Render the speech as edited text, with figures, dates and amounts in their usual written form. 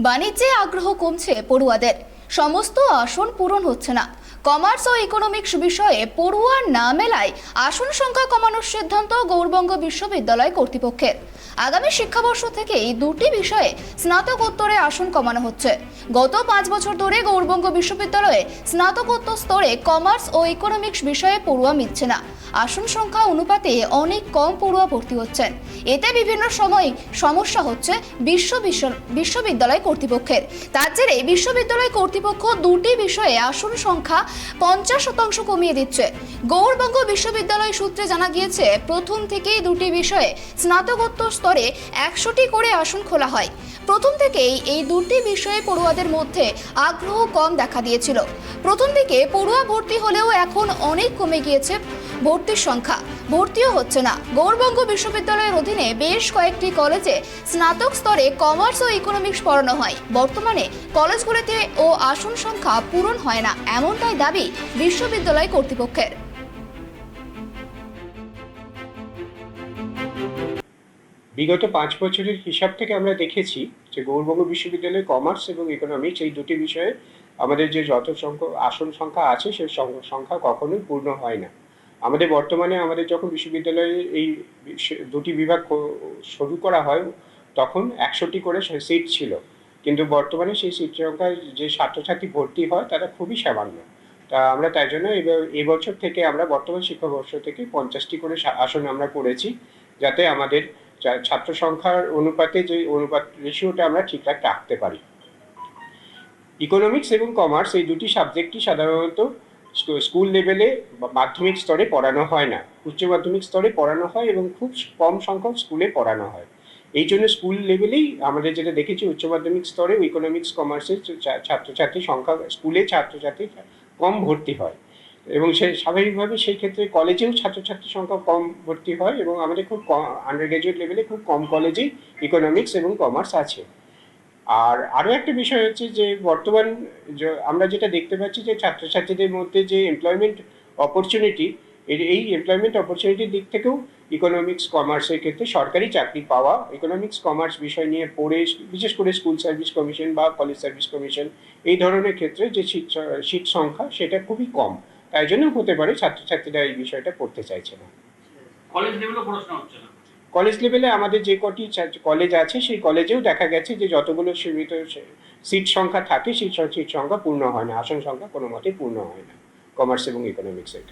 বাণিজ্যে আগ্রহ কমছে পড়ুয়াদের, সমস্ত আসন পূরণ হচ্ছে না। কমার্স ও ইকোনমিক্স বিষয়ে পড়ুয়া না মেলায় আসন সংখ্যা কমানোর সিদ্ধান্ত গৌড়বঙ্গ বিশ্ববিদ্যালয় কর্তৃপক্ষের। আগামী শিক্ষাবর্ষ থেকে এই দুটি বিষয়ে স্নাতকোত্তরে আসন কমানো হচ্ছে। গত 5 বছর ধরে গৌড়বঙ্গ বিশ্ববিদ্যালয়ে স্নাতকোত্তর স্তরে কমার্স ও ইকোনমিক্স বিষয়ে পড়ুয়া মিলছে না। আসন সংখ্যা অনুপাতে অনেক কম পড়ুয়া ভর্তি হচ্ছেন। এতে বিভিন্ন সময় সমস্যা হচ্ছে বিশ্ববিদ্যালয় কর্তৃপক্ষের। তার জেরে বিশ্ববিদ্যালয় কর্তৃপক্ষ দুটি বিষয়ে আসন সংখ্যা 50% কমিয়ে দিচ্ছে। গৌড়বঙ্গ বিশ্ববিদ্যালয় সূত্রে জানা গিয়েছে, প্রথম থেকেই দুটি বিষয়ে স্নাতকোত্তর স্তরে 100টি করে আসন খোলা হয়। প্রথম থেকেই এই দুটি বিষয়ে পড়ুয়াদের মধ্যে আগ্রহ কম দেখা দিয়েছিল। প্রথম দিকে পড়ুয়া ভর্তি হলেও এখন অনেক কমে গিয়েছে ভর্তির সংখ্যা, ভর্তিও হচ্ছে না। গৌড়বঙ্গ বিশ্ববিদ্যালয়ের অধীনে বেশ কয়েকটি কলেজে স্নাতক স্তরে কমার্স ও ইকোনমিক্স পড়ানো হয়। বর্তমানে কলেজগুলিতে ও আসন সংখ্যা পূরণ হয় না, এমনটাই দাবি বিশ্ববিদ্যালয় কর্তৃপক্ষের। বিগত 5 বছরের হিসাব থেকে আমরা দেখেছি যে গৌড়বঙ্গ বিশ্ববিদ্যালয়ে কমার্স এবং ইকোনমিক্স এই দুটি বিষয়ে আমাদের যে যত সংখ্যক আসন সংখ্যা আছে সেই সংখ্যা কখনোই পূর্ণ হয় না। আমাদের বর্তমানে আমাদের বিশ্ববিদ্যালয়ে এই দুটি বিভাগ শুরু করা হয় তখন 100টি করে সিট ছিল, কিন্তু বর্তমানে সেই সিট সংখ্যায় যে ছাত্রছাত্রী ভর্তি হয় তারা খুবই সামান্য। তা আমরা তাই জন্য এবছর থেকে আমরা বর্তমান শিক্ষাবর্ষ থেকে 50টি করে আসন আমরা করেছি, যাতে আমাদের ছাত্র সংখ্যার অনুপাতে যে অনুপাত রেশিওটা আমরা ঠিকঠাক রাখতে পারি। ইকোনমিক্স এবং কমার্স এই দুটি সাবজেক্টই সাধারণত স্কুল লেভেলে মাধ্যমিক স্তরে পড়ানো হয় না, উচ্চ মাধ্যমিক স্তরে পড়ানো হয় এবং খুব কম সংখ্যক স্কুলে পড়ানো হয়। এই জন্য স্কুল লেভেলেই আমাদের যেটা দেখেছি, উচ্চ মাধ্যমিক স্তরে ইকোনমিক্স কমার্সের ছাত্রছাত্রী সংখ্যা স্কুলে ছাত্রছাত্রী কম ভর্তি হয় এবং সে স্বাভাবিকভাবে সেই ক্ষেত্রে কলেজেও ছাত্রছাত্রীর সংখ্যা কম ভর্তি হয় এবং আমাদের খুব আন্ডার গ্র্যাজুয়েট লেভেলে খুব কম কলেজেই ইকোনমিক্স এবং কমার্স আছে। আর আরও একটা বিষয় হচ্ছে যে বর্তমান আমরা যেটা দেখতে পাচ্ছি যে ছাত্রছাত্রীদের মধ্যে যে এমপ্লয়মেন্ট অপরচুনিটি, এই এমপ্লয়মেন্ট অপরচুনিটির দিক থেকেও ইকোনমিক্স কমার্সের ক্ষেত্রে সরকারি চাকরি পাওয়া, ইকোনমিক্স কমার্স বিষয় নিয়ে পড়ে বিশেষ করে স্কুল সার্ভিস কমিশন বা কলেজ সার্ভিস কমিশন এই ধরনের ক্ষেত্রে যে সিট সংখ্যা সেটা খুবই কম। তাই জন্য হতে পারে ছাত্রছাত্রীরা এই বিষয়টা পড়তে চাইছে না। কলেজ লেভেলে পড়াশোনা হচ্ছে না। কলেজ লেভেলে আমাদের যে কটি কলেজ আছে সেই কলেজেও দেখা গেছে যে যতগুলো সীমিত সিট সংখ্যা থাকে সেই সিট সংখ্যা পূর্ণ হয় না, আসন সংখ্যা কোনো মতেই পূর্ণ হয় না কমার্স এবং ইকোনমিক্সের ক্ষেত্রে।